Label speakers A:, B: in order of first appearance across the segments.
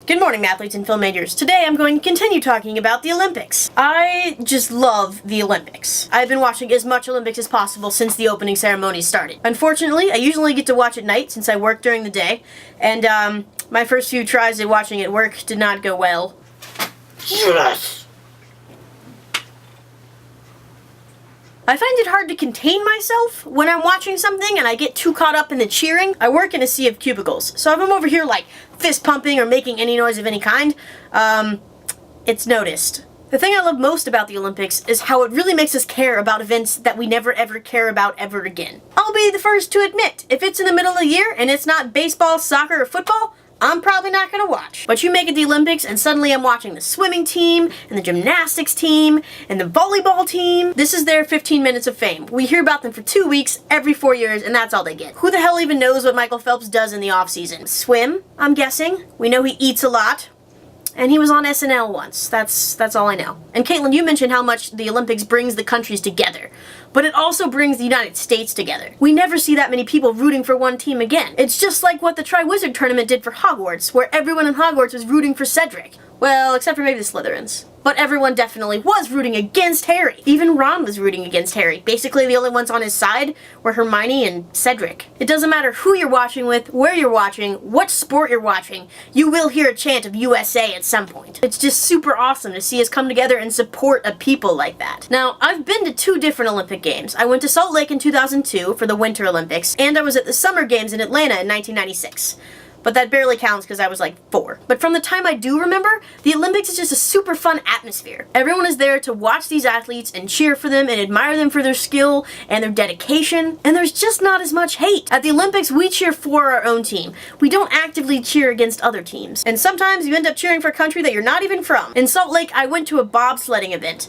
A: Good morning, athletes and film majors. Today I'm going to continue talking about the Olympics. I just love the Olympics. I've been watching as much Olympics as possible since the opening ceremony started. Unfortunately, I usually get to watch at night since I work during the day, and my first few tries at watching at work did not go well. Yes! I find it hard to contain myself when I'm watching something and I get too caught up in the cheering. I work in a sea of cubicles, so if I'm over here like fist pumping or making any noise of any kind, it's noticed. The thing I love most about the Olympics is how it really makes us care about events that we never ever care about ever again. I'll be the first to admit, if it's in the middle of the year and it's not baseball, soccer, or football, I'm probably not going to watch. But you make it the Olympics and suddenly I'm watching the swimming team, and the gymnastics team, and the volleyball team. This is their 15 minutes of fame. We hear about them for 2 weeks, every 4 years, and that's all they get. Who the hell even knows what Michael Phelps does in the off-season? Swim, I'm guessing. We know he eats a lot. And he was on SNL once. That's all I know. And Caitlin, you mentioned how much the Olympics brings the countries together. But it also brings the United States together. We never see that many people rooting for one team again. It's just like what the Triwizard Tournament did for Hogwarts, where everyone in Hogwarts was rooting for Cedric. Well, except for maybe the Slytherins. But everyone definitely was rooting against Harry. Even Ron was rooting against Harry. Basically, the only ones on his side were Hermione and Cedric. It doesn't matter who you're watching with, where you're watching, what sport you're watching, you will hear a chant of USA at some point. It's just super awesome to see us come together and support a people like that. Now, I've been to 2 different Olympic Games. I went to Salt Lake in 2002 for the Winter Olympics, and I was at the Summer Games in Atlanta in 1996. But that barely counts because I was like 4. But from the time I do remember, the Olympics is just a super fun atmosphere. Everyone is there to watch these athletes and cheer for them and admire them for their skill and their dedication. And there's just not as much hate. At the Olympics, we cheer for our own team. We don't actively cheer against other teams. And sometimes you end up cheering for a country that you're not even from. In Salt Lake, I went to a bobsledding event.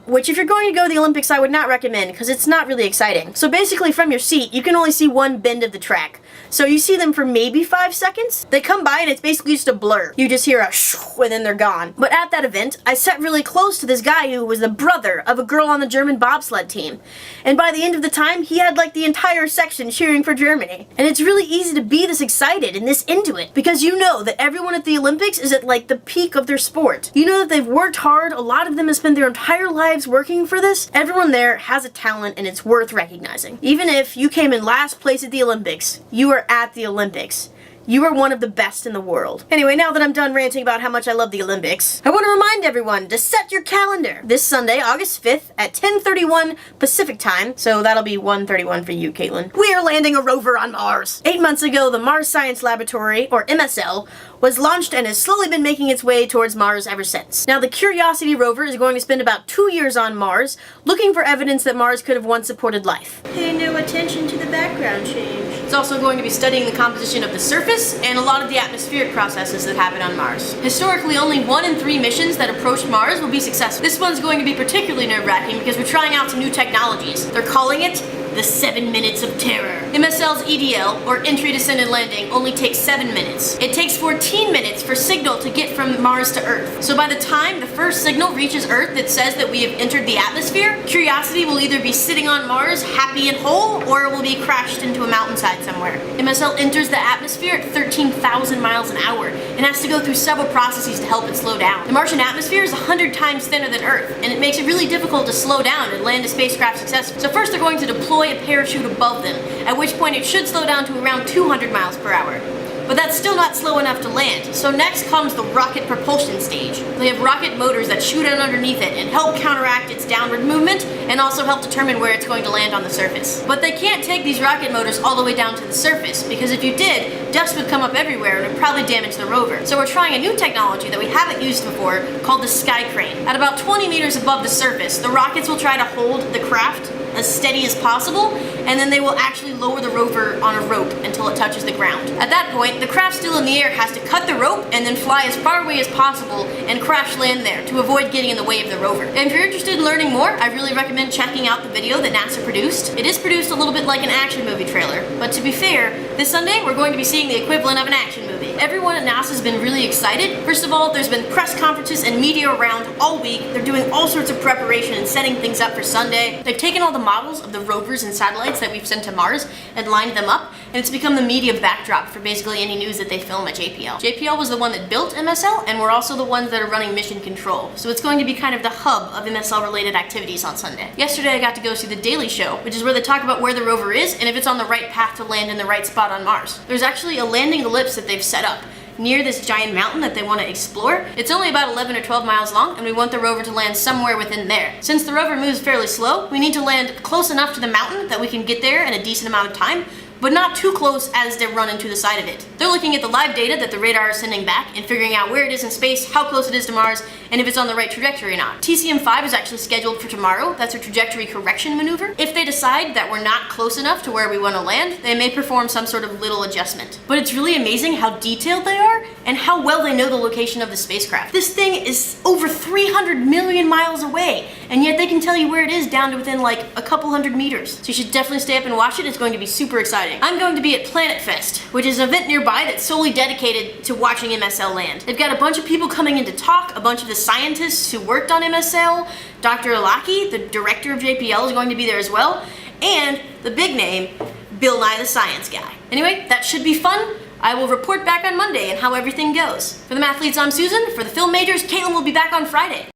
A: Which if you're going to go to the Olympics, I would not recommend because it's not really exciting. So basically from your seat, you can only see one bend of the track. So you see them for maybe 5 seconds. They come by and it's basically just a blur. You just hear a shoo and then they're gone. But at that event, I sat really close to this guy who was the brother of a girl on the German bobsled team. And by the end of the time, he had like the entire section cheering for Germany. And it's really easy to be this excited and this into it because you know that everyone at the Olympics is at like the peak of their sport. You know that they've worked hard. A lot of them have spent their entire lives working for this. Everyone there has a talent and it's worth recognizing. Even if you came in last place at the Olympics, you are at the Olympics. You are one of the best in the world. Anyway, now that I'm done ranting about how much I love the Olympics, I want to remind everyone to set your calendar. This Sunday, August 5th at 10:31 Pacific time, so that'll be 1:31 for you, Caitlin, we are landing a rover on Mars. 8 months ago, the Mars Science Laboratory, or MSL, was launched and has slowly been making its way towards Mars ever since. Now, the Curiosity rover is going to spend about 2 years on Mars, looking for evidence that Mars could have once supported life. Pay no attention to the background change. It's also going to be studying the composition of the surface and a lot of the atmospheric processes that happen on Mars. Historically, only 1 in 3 missions that approached Mars will be successful. This one's going to be particularly nerve-wracking because we're trying out some new technologies. They're calling it the 7 minutes of terror. MSL's EDL, or entry, descent, and landing, only takes 7 minutes. It takes 14 minutes for signal to get from Mars to Earth. So by the time the first signal reaches Earth that says that we have entered the atmosphere, Curiosity will either be sitting on Mars happy and whole, or it will be crashed into a mountainside somewhere. MSL enters the atmosphere at 13,000 miles an hour and has to go through several processes to help it slow down. The Martian atmosphere is 100 times thinner than Earth, and it makes it really difficult to slow down and land a spacecraft successfully. So first they're going to deploy a parachute above them, at which point it should slow down to around 200 miles per hour. But that's still not slow enough to land, so next comes the rocket propulsion stage. They have rocket motors that shoot out underneath it and help counteract its downward movement and also help determine where it's going to land on the surface. But they can't take these rocket motors all the way down to the surface, because if you did, dust would come up everywhere and it would probably damage the rover. So we're trying a new technology that we haven't used before called the sky crane. At about 20 meters above the surface, the rockets will try to hold the craft as steady as possible, and then they will actually lower the rover on a rope until it touches the ground. At that point, the craft still in the air has to cut the rope and then fly as far away as possible and crash land there to avoid getting in the way of the rover. And if you're interested in learning more, I really recommend checking out the video that NASA produced. It is produced a little bit like an action movie trailer, but to be fair, this Sunday we're going to be seeing the equivalent of an action movie. Everyone at NASA has been really excited. First of all, there's been press conferences and media around all week. They're doing all sorts of preparation and setting things up for Sunday. They've taken all the models of the rovers and satellites that we've sent to Mars and lined them up, and it's become the media backdrop for basically any news that they film at JPL. JPL was the one that built MSL, and we're also the ones that are running mission control, so it's going to be kind of the hub of MSL related activities on Sunday. Yesterday I got to go see the Daily Show, which is where they talk about where the rover is and if it's on the right path to land in the right spot on Mars. There's actually a landing ellipse that they've set up near this giant mountain that they want to explore. It's only about 11 or 12 miles long, and we want the rover to land somewhere within there. Since the rover moves fairly slow, we need to land close enough to the mountain that we can get there in a decent amount of time, but not too close as to run into the side of it. They're looking at the live data that the radar is sending back and figuring out where it is in space, how close it is to Mars, and if it's on the right trajectory or not. TCM-5 is actually scheduled for tomorrow. That's a trajectory correction maneuver. If they decide that we're not close enough to where we want to land, they may perform some sort of little adjustment. But it's really amazing how detailed they are and how well they know the location of the spacecraft. This thing is over 300 million miles away, and yet they can tell you where it is down to within like a couple hundred meters. So you should definitely stay up and watch it. It's going to be super exciting. I'm going to be at Planet Fest, which is an event nearby that's solely dedicated to watching MSL land. They've got a bunch of people coming in to talk, a bunch of the scientists who worked on MSL, Dr. Alaki, the director of JPL, is going to be there as well, and the big name, Bill Nye the Science Guy. Anyway, that should be fun. I will report back on Monday and how everything goes. For the mathletes, I'm Susan. For the film majors, Caitlin will be back on Friday.